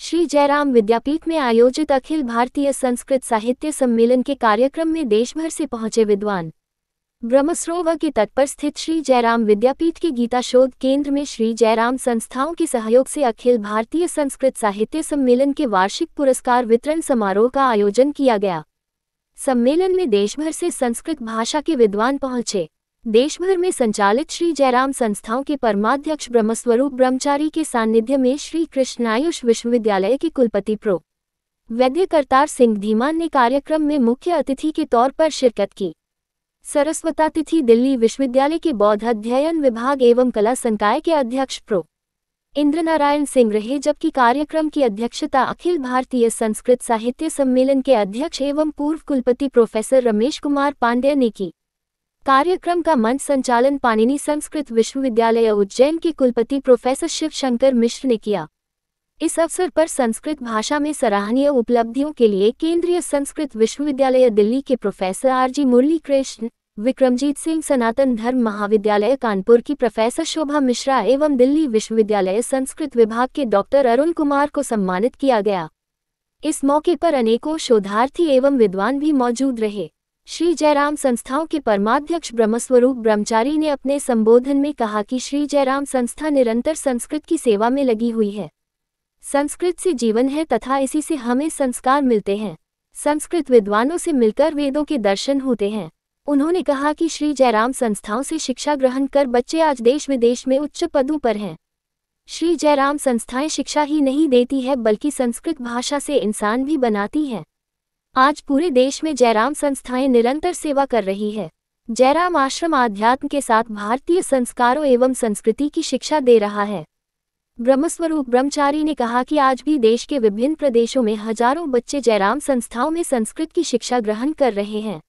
श्री जयराम विद्यापीठ में आयोजित अखिल भारतीय संस्कृत साहित्य सम्मेलन के कार्यक्रम में देश भर से पहुंचे विद्वान। ब्रह्मसरोवर के तट पर स्थित श्री जयराम विद्यापीठ के गीता शोध केंद्र में श्री जयराम संस्थाओं के सहयोग से अखिल भारतीय संस्कृत साहित्य सम्मेलन के वार्षिक पुरस्कार वितरण समारोह का आयोजन किया गया। सम्मेलन में देश भर से संस्कृत भाषा के विद्वान पहुंचे। देश भर में संचालित श्री जयराम संस्थाओं के परमाध्यक्ष ब्रह्मस्वरूप ब्रह्मचारी के सानिध्य में श्री कृष्ण आयुष विश्वविद्यालय के कुलपति प्रो वैद्य करतार सिंह धीमान ने कार्यक्रम में मुख्य अतिथि के तौर पर शिरकत की। सरस्वतातिथि दिल्ली विश्वविद्यालय के बौद्ध अध्ययन विभाग एवं कला संकाय के अध्यक्ष प्रो इंद्रनारायण सिंह रहे, जबकि कार्यक्रम की अध्यक्षता अखिल भारतीय संस्कृत साहित्य सम्मेलन के अध्यक्ष एवं पूर्व कुलपति प्रोफेसर रमेश कुमार पांडेय ने की। कार्यक्रम का मंच संचालन पाणिनि संस्कृत विश्वविद्यालय उज्जैन के कुलपति प्रोफेसर शिव शंकर मिश्र ने किया। इस अवसर पर संस्कृत भाषा में सराहनीय उपलब्धियों के लिए केंद्रीय संस्कृत विश्वविद्यालय दिल्ली के प्रोफेसर आरजी मुरली कृष्ण, विक्रमजीत सिंह सनातन धर्म महाविद्यालय कानपुर की प्रोफेसर शोभा मिश्रा एवं दिल्ली विश्वविद्यालय संस्कृत विभाग के डॉक्टर अरुण कुमार को सम्मानित किया गया। इस मौके पर अनेकों शोधार्थी एवं विद्वान भी मौजूद रहे। श्री जयराम संस्थाओं के परमाध्यक्ष ब्रह्मस्वरूप ब्रह्मचारी ने अपने संबोधन में कहा कि श्री जयराम संस्था निरंतर संस्कृत की सेवा में लगी हुई है। संस्कृत से जीवन है तथा इसी से हमें संस्कार मिलते हैं। संस्कृत विद्वानों से मिलकर वेदों के दर्शन होते हैं। उन्होंने कहा कि श्री जयराम संस्थाओं से शिक्षा ग्रहण कर बच्चे आज देश विदेश में उच्च पदों पर हैं। श्री जयराम संस्थाएं शिक्षा ही नहीं देती है बल्कि संस्कृत भाषा से इंसान भी बनाती हैं। आज पूरे देश में जयराम संस्थाएं निरंतर सेवा कर रही है। जयराम आश्रम आध्यात्म के साथ भारतीय संस्कारों एवं संस्कृति की शिक्षा दे रहा है। ब्रह्मस्वरूप ब्रह्मचारी ने कहा कि आज भी देश के विभिन्न प्रदेशों में हजारों बच्चे जयराम संस्थाओं में संस्कृत की शिक्षा ग्रहण कर रहे हैं।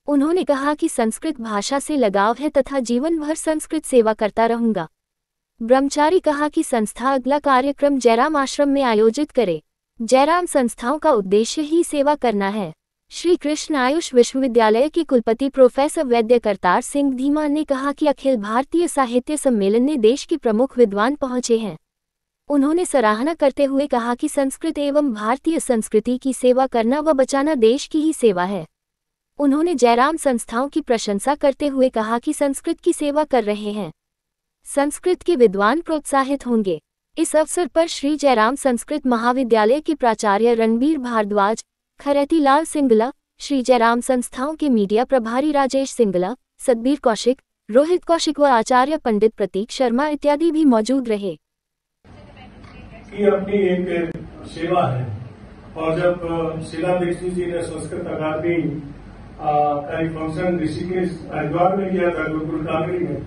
उन्होंने कहा कि संस्कृत भाषा से लगाव है तथा जीवन भर संस्कृत सेवा करता रहूंगा। ब्रह्मचारी कहा कि संस्था अगला कार्यक्रम जयराम आश्रम में आयोजित करे। जयराम संस्थाओं का उद्देश्य ही सेवा करना है। श्री कृष्ण आयुष विश्वविद्यालय के कुलपति प्रोफेसर वैद्य करतार सिंह धीमान ने कहा कि अखिल भारतीय साहित्य सम्मेलन में देश के प्रमुख विद्वान पहुंचे हैं। उन्होंने सराहना करते हुए कहा कि संस्कृत एवं भारतीय संस्कृति की सेवा करना व बचाना देश की ही सेवा है। उन्होंने जयराम संस्थाओं की प्रशंसा करते हुए कहा कि संस्कृत की सेवा कर रहे हैं। संस्कृत के विद्वान प्रोत्साहित होंगे। इस अवसर पर श्री जयराम संस्कृत महाविद्यालय के प्राचार्य रणबीर भारद्वाज, खरैती लाल सिंगला, श्री जयराम संस्थाओं के मीडिया प्रभारी राजेश सिंगला, सतबीर कौशिक, रोहित कौशिक व आचार्य पंडित प्रतीक शर्मा इत्यादि भी मौजूद रहे। ये अपनी एक सेवा है और जब शीला दीक्षित जी ने संस्कृत अकादमी का एक फंक्शन ऋषिकेश हरिद्वार में किया था गुरुकुल कागरी में,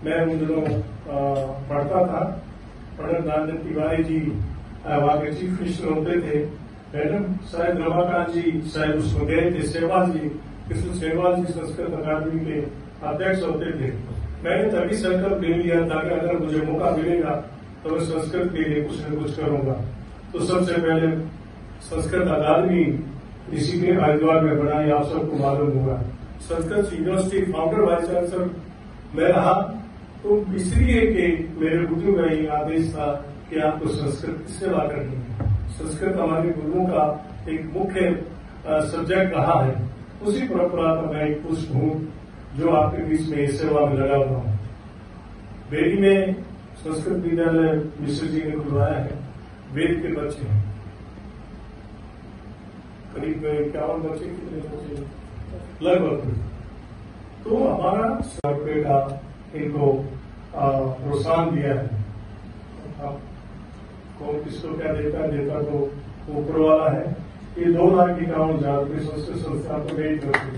मैं उन दिनों पढ़ता था। पंडित नारायण तिवारी जी वहां के चीफ मिनिस्टर होते थे। मैडम शायद रमाकांत जी शायद उसमें गए थे। सहवाल जी, कृष्ण सहवाल जी संस्कृत अकादमी के अध्यक्ष होते थे। मैंने तभी संकल्प ले लिया था कि अगर मुझे मौका मिलेगा तो मैं संस्कृत के लिए कुछ न कुछ करूंगा। तो सबसे पहले संस्कृत अकादमी ऋषिकेश हरिद्वार में बनाई, आप सबको मालूम होगा। Sanskrit university founder vice chancellor मैं रहा, तो इसलिए कि मेरे गुरुओं का ये आदेश था कि आपको संस्कृत की सेवा करनी है। संस्कृत हमारे गुरुओं का एक मुख्य सब्जेक्ट रहा है। उसी परंपरा का मैं एक पुष्प हूं जो आपके बीच में इस सेवा में लगा हुआ हूं। बेरी में संस्कृत विद्यालय मिश्र जी ने खुलवाया है। वेद के बच्चे हैं, करीब 51 बच्चे, कितने बच्चे लगभग। तो हमारा 100 रुपये का इनको प्रोत्साहन दिया है। कौन किसको क्या देता तो ऊपर वाला है। ये 2,51,000 रुपये संस्कृत संस्था को नहीं करती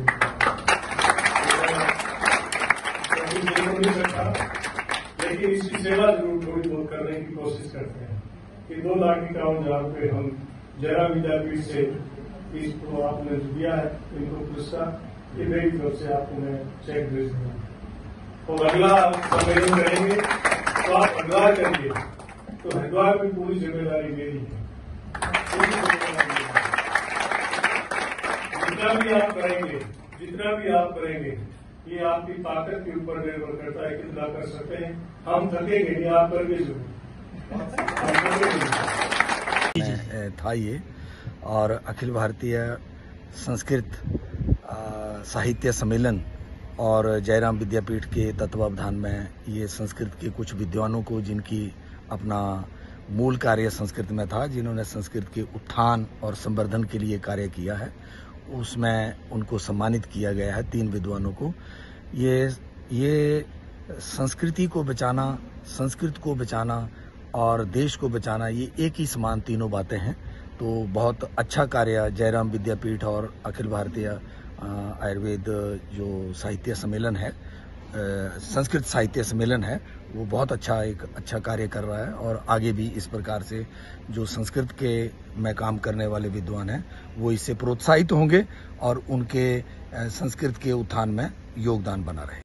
लेकिन इसकी सेवा जरूर थोड़ी बहुत करने की कोशिश करते हैं। ये 2,51,000 रुपये हम जयराम विद्यापीठ से इसको आपने दिया है, इनको पुरस्कार, ये मेरी तरफ से आपको मैं चेक भेज दूंगा। तो अगला सम्मेलन करेंगे तो आप हरिद्वार करेंगे तो हरिद्वार में पूरी जिम्मेदारी मेरी है। जितना भी आप करेंगे ये आपकी ताकत के ऊपर निर्भर करता है कितना कर सकते हैं। हम थकेंगे नहीं, आप करके जरूर। में था ये, और अखिल भारतीय संस्कृत साहित्य सम्मेलन और जयराम विद्यापीठ के तत्वावधान में ये संस्कृत के कुछ विद्वानों को, जिनकी अपना मूल कार्य संस्कृत में था, जिन्होंने संस्कृत के उत्थान और संवर्धन के लिए कार्य किया है, उसमें उनको सम्मानित किया गया है 3 विद्वानों को। ये संस्कृति को बचाना, संस्कृत को बचाना और देश को बचाना, ये एक ही समान तीनों बातें हैं। तो बहुत अच्छा कार्य जयराम विद्यापीठ और अखिल भारतीय आयुर्वेद जो साहित्य सम्मेलन है, संस्कृत साहित्य सम्मेलन है, वो बहुत अच्छा कार्य कर रहा है। और आगे भी इस प्रकार से जो संस्कृत के में काम करने वाले विद्वान हैं, वो इससे प्रोत्साहित होंगे और उनके संस्कृत के उत्थान में योगदान बना रहे।